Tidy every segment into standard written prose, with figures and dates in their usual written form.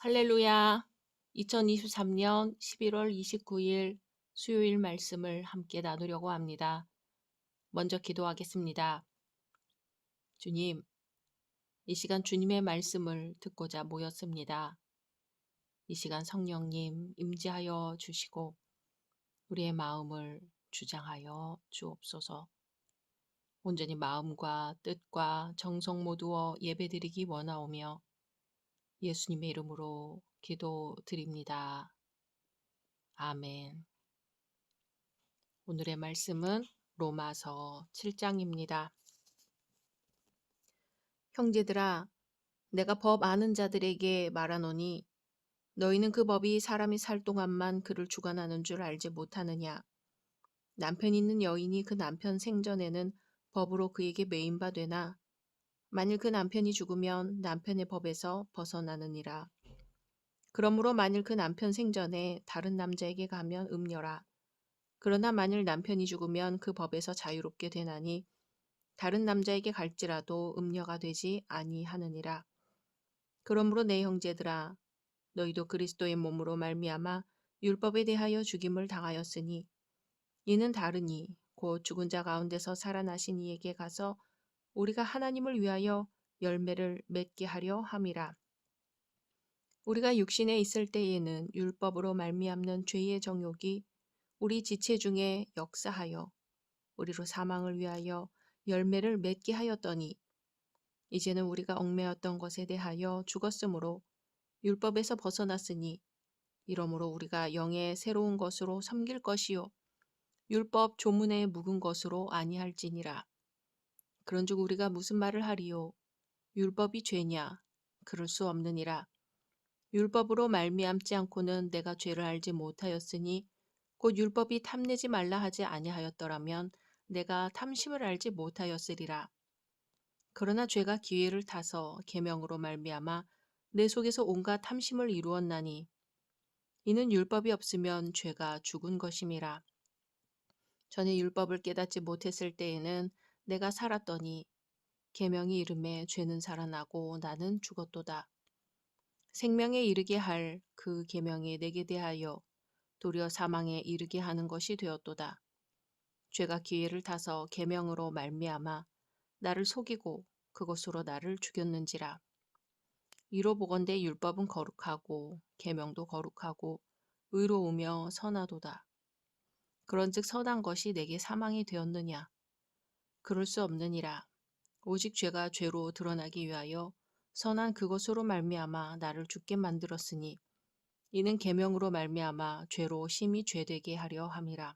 할렐루야. 2023년 11월 29일 수요일 말씀을 함께 나누려고 합니다. 먼저 기도하겠습니다. 주님, 이 시간 주님의 말씀을 듣고자 모였습니다. 이 시간 성령님 임재하여 주시고 우리의 마음을 주장하여 주옵소서. 온전히 마음과 뜻과 정성 모두어 예배드리기 원하오며 예수님의 이름으로 기도드립니다. 아멘. 오늘의 말씀은 로마서 7장입니다. 형제들아, 내가 법 아는 자들에게 말하노니 너희는 그 법이 사람이 살 동안만 그를 주관하는 줄 알지 못하느냐. 남편 있는 여인이 그 남편 생전에는 법으로 그에게 매인바 되나 만일 그 남편이 죽으면 남편의 법에서 벗어나느니라. 그러므로 만일 그 남편 생전에 다른 남자에게 가면 음녀라. 그러나 만일 남편이 죽으면 그 법에서 자유롭게 되나니 다른 남자에게 갈지라도 음녀가 되지 아니하느니라. 그러므로 내 형제들아, 너희도 그리스도의 몸으로 말미암아 율법에 대하여 죽임을 당하였으니 이는 다르니 곧 죽은 자 가운데서 살아나신 이에게 가서 우리가 하나님을 위하여 열매를 맺게 하려 함이라. 우리가 육신에 있을 때에는 율법으로 말미암는 죄의 정욕이 우리 지체 중에 역사하여 우리로 사망을 위하여 열매를 맺게 하였더니 이제는 우리가 얽매였던 것에 대하여 죽었으므로 율법에서 벗어났으니 이러므로 우리가 영의 새로운 것으로 섬길 것이요 율법 조문에 묵은 것으로 아니할지니라. 그런즉 우리가 무슨 말을 하리요? 율법이 죄냐? 그럴 수 없느니라. 율법으로 말미암지 않고는 내가 죄를 알지 못하였으니 곧 율법이 탐내지 말라 하지 아니하였더라면 내가 탐심을 알지 못하였으리라. 그러나 죄가 기회를 타서 계명으로 말미암아 내 속에서 온갖 탐심을 이루었나니 이는 율법이 없으면 죄가 죽은 것임이라. 전에 율법을 깨닫지 못했을 때에는 내가 살았더니 계명이 이름에 죄는 살아나고 나는 죽었도다. 생명에 이르게 할 그 계명이 내게 대하여 도리어 사망에 이르게 하는 것이 되었도다. 죄가 기회를 타서 계명으로 말미암아 나를 속이고 그것으로 나를 죽였는지라. 이로 보건대 율법은 거룩하고 계명도 거룩하고 의로우며 선하도다. 그런즉 선한 것이 내게 사망이 되었느냐? 그럴 수 없느니라. 오직 죄가 죄로 드러나기 위하여 선한 그것으로 말미암아 나를 죽게 만들었으니 이는 계명으로 말미암아 죄로 심히 죄되게 하려 함이라.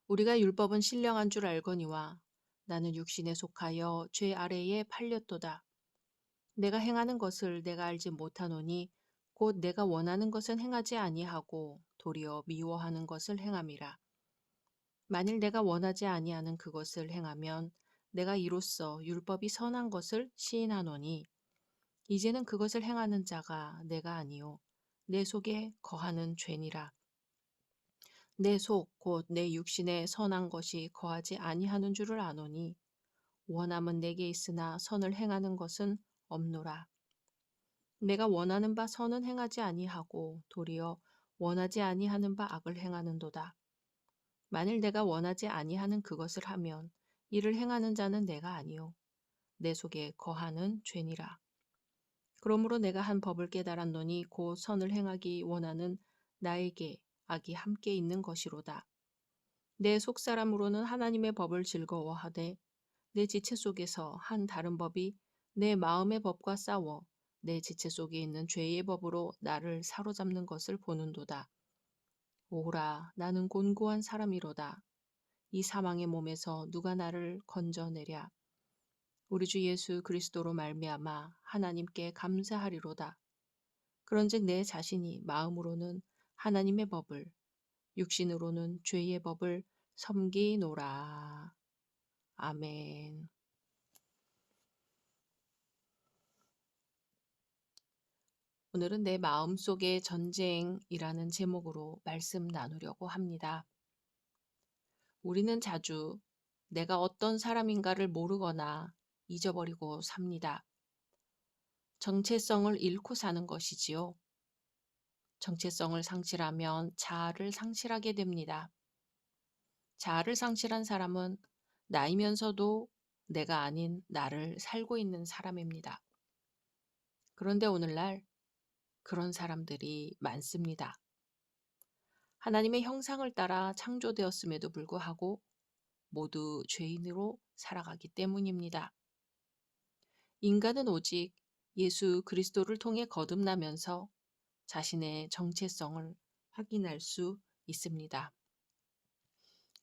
우리가 율법은 신령한 줄 알거니와 나는 육신에 속하여 죄 아래에 팔렸도다. 내가 행하는 것을 내가 알지 못하노니 곧 내가 원하는 것은 행하지 아니하고 도리어 미워하는 것을 행함이라. 만일 내가 원하지 아니하는 그것을 행하면 내가 이로써 율법이 선한 것을 시인하노니 이제는 그것을 행하는 자가 내가 아니요 내 속에 거하는 죄니라. 내 속 곧 내 육신에 선한 것이 거하지 아니하는 줄을 아노니 원함은 내게 있으나 선을 행하는 것은 없노라. 내가 원하는 바 선은 행하지 아니하고 도리어 원하지 아니하는 바 악을 행하는도다. 만일 내가 원하지 아니하는 그것을 하면 이를 행하는 자는 내가 아니요 내 속에 거하는 죄니라. 그러므로 내가 한 법을 깨달았노니 곧 선을 행하기 원하는 나에게 악이 함께 있는 것이로다. 내 속사람으로는 하나님의 법을 즐거워하되 내 지체 속에서 한 다른 법이 내 마음의 법과 싸워 내 지체 속에 있는 죄의 법으로 나를 사로잡는 것을 보는도다. 오라, 나는 곤고한 사람이로다. 이 사망의 몸에서 누가 나를 건져내랴. 우리 주 예수 그리스도로 말미암아 하나님께 감사하리로다. 그런즉 내 자신이 마음으로는 하나님의 법을, 육신으로는 죄의 법을 섬기노라. 아멘. 오늘은 내 마음속의 전쟁이라는 제목으로 말씀 나누려고 합니다. 우리는 자주 내가 어떤 사람인가를 모르거나 잊어버리고 삽니다. 정체성을 잃고 사는 것이지요. 정체성을 상실하면 자아를 상실하게 됩니다. 자아를 상실한 사람은 나이면서도 내가 아닌 나를 살고 있는 사람입니다. 그런데 오늘날 그런 사람들이 많습니다. 하나님의 형상을 따라 창조되었음에도 불구하고 모두 죄인으로 살아가기 때문입니다. 인간은 오직 예수 그리스도를 통해 거듭나면서 자신의 정체성을 확인할 수 있습니다.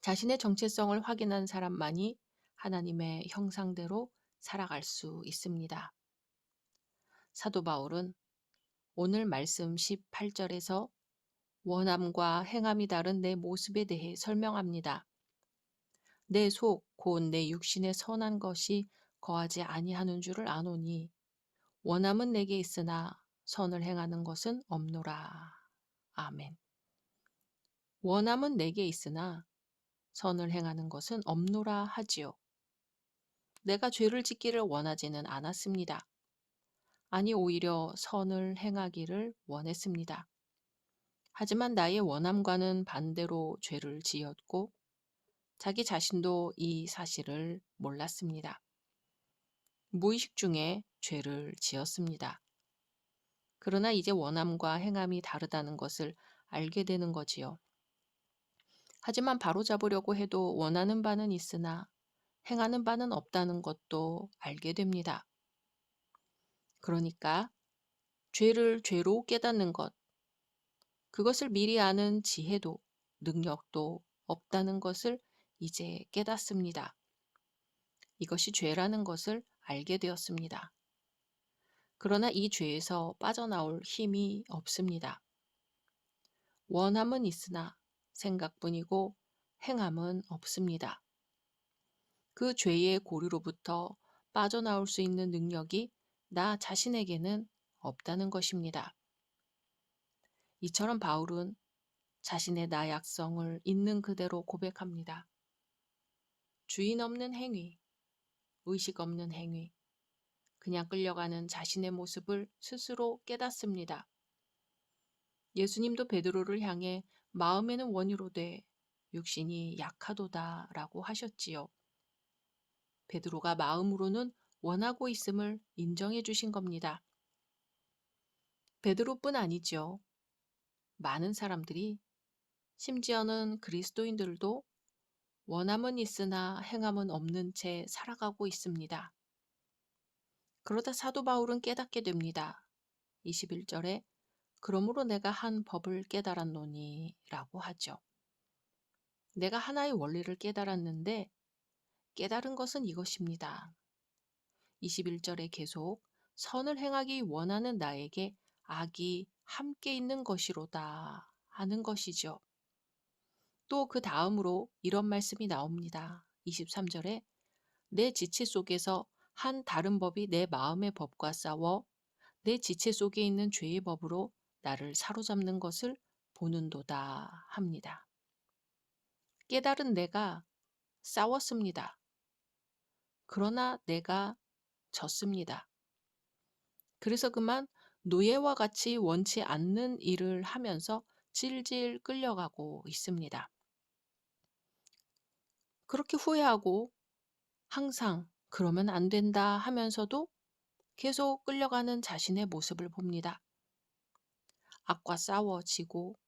자신의 정체성을 확인한 사람만이 하나님의 형상대로 살아갈 수 있습니다. 사도 바울은 오늘 말씀 18절에서 원함과 행함이 다른 내 모습에 대해 설명합니다. 내 속, 곧 내 육신의 선한 것이 거하지 아니하는 줄을 아노니 원함은 내게 있으나 선을 행하는 것은 없노라. 아멘. 원함은 내게 있으나 선을 행하는 것은 없노라 하지요. 내가 죄를 짓기를 원하지는 않았습니다. 아니 오히려 선을 행하기를 원했습니다. 하지만 나의 원함과는 반대로 죄를 지었고 자기 자신도 이 사실을 몰랐습니다. 무의식 중에 죄를 지었습니다. 그러나 이제 원함과 행함이 다르다는 것을 알게 되는 거지요. 하지만 바로잡으려고 해도 원하는 바는 있으나 행하는 바는 없다는 것도 알게 됩니다. 그러니까 죄를 죄로 깨닫는 것, 그것을 미리 아는 지혜도 능력도 없다는 것을 이제 깨닫습니다. 이것이 죄라는 것을 알게 되었습니다. 그러나 이 죄에서 빠져나올 힘이 없습니다. 원함은 있으나 생각뿐이고 행함은 없습니다. 그 죄의 고리로부터 빠져나올 수 있는 능력이 나 자신에게는 없다는 것입니다. 이처럼 바울은 자신의 나약성을 있는 그대로 고백합니다. 주인 없는 행위, 의식 없는 행위, 그냥 끌려가는 자신의 모습을 스스로 깨닫습니다. 예수님도 베드로를 향해 마음에는 원이로되 육신이 약하도다 라고 하셨지요. 베드로가 마음으로는 원하고 있음을 인정해 주신 겁니다. 베드로뿐 아니죠. 많은 사람들이 심지어는 그리스도인들도 원함은 있으나 행함은 없는 채 살아가고 있습니다. 그러다 사도 바울은 깨닫게 됩니다. 21절에 그러므로 내가 한 법을 깨달았노니 라고 하죠. 내가 하나의 원리를 깨달았는데 깨달은 것은 이것입니다. 21절에 계속 선을 행하기 원하는 나에게 악이 함께 있는 것이로다 하는 것이죠. 또 그 다음으로 이런 말씀이 나옵니다. 23절에 내 지체 속에서 한 다른 법이 내 마음의 법과 싸워 내 지체 속에 있는 죄의 법으로 나를 사로잡는 것을 보는도다 합니다. 깨달은 내가 싸웠습니다. 그러나 내가 졌습니다. 그래서 그만 노예와 같이 원치 않는 일을 하면서 질질 끌려가고 있습니다. 그렇게 후회하고 항상 그러면 안 된다 하면서도 계속 끌려가는 자신의 모습을 봅니다. 악과 싸워지고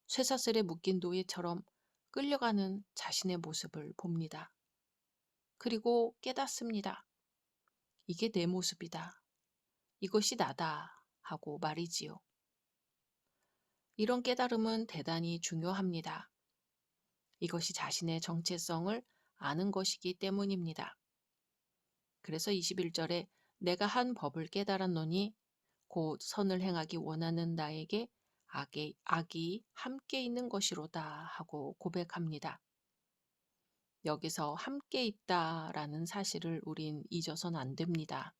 쇠사슬에 묶인 노예처럼 끌려가는 자신의 모습을 봅니다. 그리고 깨닫습니다. 이게 내 모습이다. 이것이 나다 하고 말이지요. 이런 깨달음은 대단히 중요합니다. 이것이 자신의 정체성을 아는 것이기 때문입니다. 그래서 21절에 내가 한 법을 깨달았노니 곧 선을 행하기 원하는 나에게 악이 함께 있는 것이로다 하고 고백합니다. 여기서 함께 있다라는 사실을 우린 잊어서는 안 됩니다.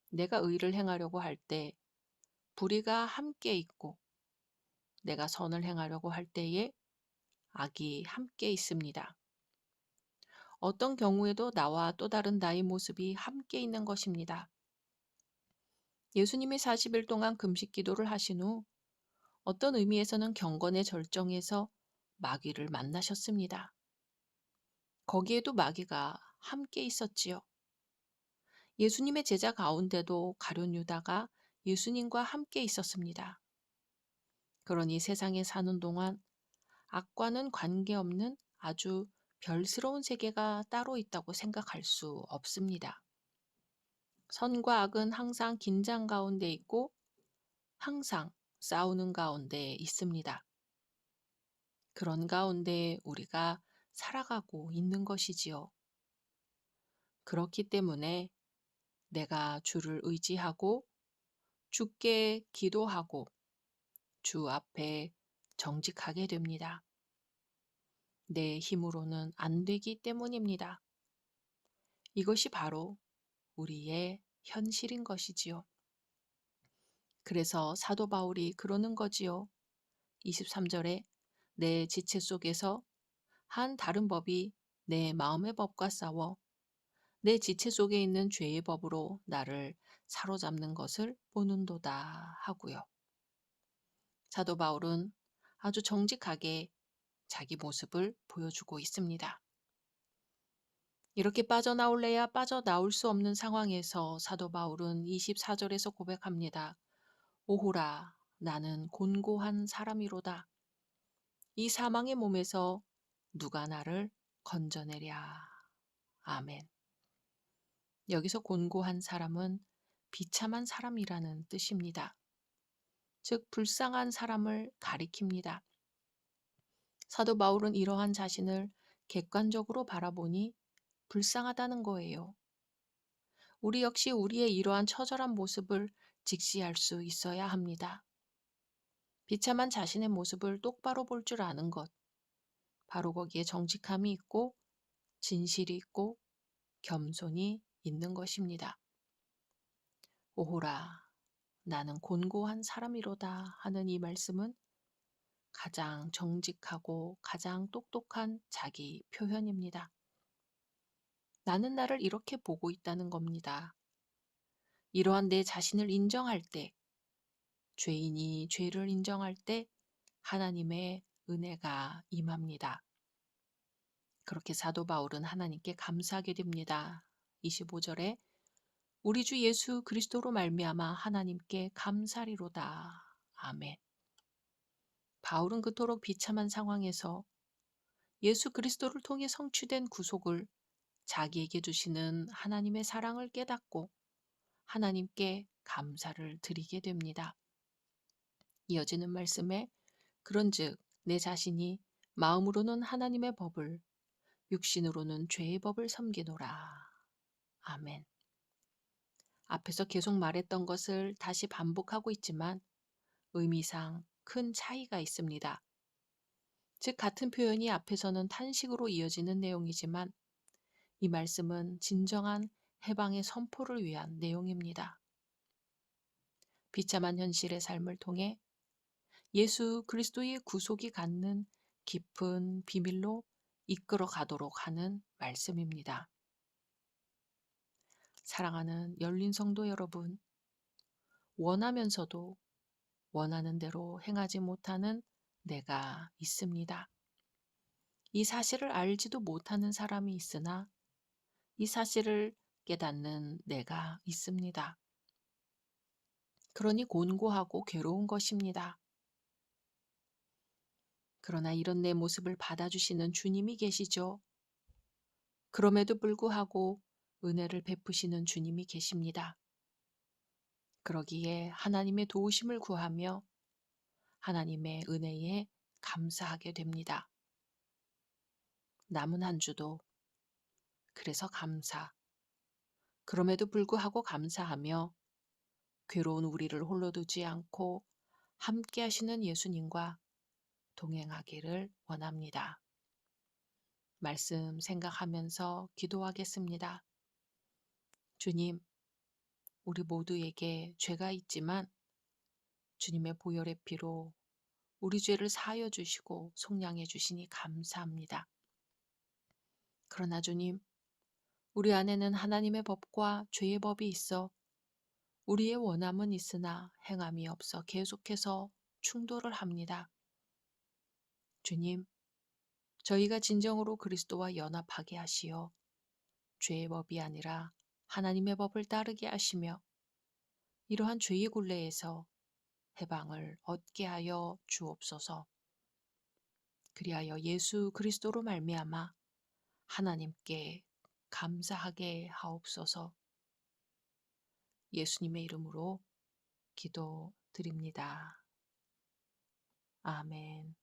내가 의를 행하려고 할 때 불의가 함께 있고 내가 선을 행하려고 할 때에 악이 함께 있습니다. 어떤 경우에도 나와 또 다른 나의 모습이 함께 있는 것입니다. 예수님이 40일 동안 금식 기도를 하신 후 어떤 의미에서는 경건의 절정에서 마귀를 만나셨습니다. 거기에도 마귀가 함께 있었지요. 예수님의 제자 가운데도 가룟 유다가 예수님과 함께 있었습니다. 그러니 세상에 사는 동안 악과는 관계없는 아주 별스러운 세계가 따로 있다고 생각할 수 없습니다. 선과 악은 항상 긴장 가운데 있고 항상 싸우는 가운데 있습니다. 그런 가운데 우리가 살아가고 있는 것이지요. 그렇기 때문에 내가 주를 의지하고 주께 기도하고 주 앞에 정직하게 됩니다. 내 힘으로는 안 되기 때문입니다. 이것이 바로 우리의 현실인 것이지요. 그래서 사도 바울이 그러는 거지요. 23절에 내 지체 속에서 한 다른 법이 내 마음의 법과 싸워 내 지체 속에 있는 죄의 법으로 나를 사로잡는 것을 보는도다 하고요. 사도 바울은 아주 정직하게 자기 모습을 보여주고 있습니다. 이렇게 빠져나올래야 빠져나올 수 없는 상황에서 사도 바울은 24절에서 고백합니다. 오호라, 나는 곤고한 사람이로다. 이 사망의 몸에서 누가 나를 건져내랴. 아멘. 여기서 곤고한 사람은 비참한 사람이라는 뜻입니다. 즉, 불쌍한 사람을 가리킵니다. 사도 바울은 이러한 자신을 객관적으로 바라보니 불쌍하다는 거예요. 우리 역시 우리의 이러한 처절한 모습을 직시할 수 있어야 합니다. 비참한 자신의 모습을 똑바로 볼 줄 아는 것, 바로 거기에 정직함이 있고 진실이 있고 겸손이 있는 것입니다. 오호라, 나는 곤고한 사람이로다 하는 이 말씀은 가장 정직하고 가장 똑똑한 자기 표현입니다. 나는 나를 이렇게 보고 있다는 겁니다. 이러한 내 자신을 인정할 때, 죄인이 죄를 인정할 때 하나님의 은혜가 임합니다. 그렇게 사도 바울은 하나님께 감사하게 됩니다. 25절에 우리 주 예수 그리스도로 말미암아 하나님께 감사리로다. 아멘. 바울은 그토록 비참한 상황에서 예수 그리스도를 통해 성취된 구속을 자기에게 주시는 하나님의 사랑을 깨닫고 하나님께 감사를 드리게 됩니다. 이어지는 말씀에 그런즉 내 자신이 마음으로는 하나님의 법을 육신으로는 죄의 법을 섬기노라. 아멘. 앞에서 계속 말했던 것을 다시 반복하고 있지만 의미상 큰 차이가 있습니다. 즉 같은 표현이 앞에서는 탄식으로 이어지는 내용이지만 이 말씀은 진정한 해방의 선포를 위한 내용입니다. 비참한 현실의 삶을 통해 예수 그리스도의 구속이 갖는 깊은 비밀로 이끌어 가도록 하는 말씀입니다. 사랑하는 열린 성도 여러분, 원하면서도 원하는 대로 행하지 못하는 내가 있습니다. 이 사실을 알지도 못하는 사람이 있으나 이 사실을 깨닫는 내가 있습니다. 그러니 곤고하고 괴로운 것입니다. 그러나 이런 내 모습을 받아주시는 주님이 계시죠. 그럼에도 불구하고 은혜를 베푸시는 주님이 계십니다. 그러기에 하나님의 도우심을 구하며 하나님의 은혜에 감사하게 됩니다. 남은 한 주도 그래서 감사, 그럼에도 불구하고 감사하며 괴로운 우리를 홀로 두지 않고 함께 하시는 예수님과 동행하기를 원합니다. 말씀 생각하면서 기도하겠습니다. 주님, 우리 모두에게 죄가 있지만 주님의 보혈의 피로 우리 죄를 사하여 주시고 속량해 주시니 감사합니다. 그러나 주님, 우리 안에는 하나님의 법과 죄의 법이 있어 우리의 원함은 있으나 행함이 없어 계속해서 충돌을 합니다. 주님, 저희가 진정으로 그리스도와 연합하게 하시어 죄의 법이 아니라 하나님의 법을 따르게 하시며 이러한 죄의 굴레에서 해방을 얻게 하여 주옵소서. 그리하여 예수 그리스도로 말미암아 하나님께 감사하게 하옵소서. 예수님의 이름으로 기도드립니다. 아멘.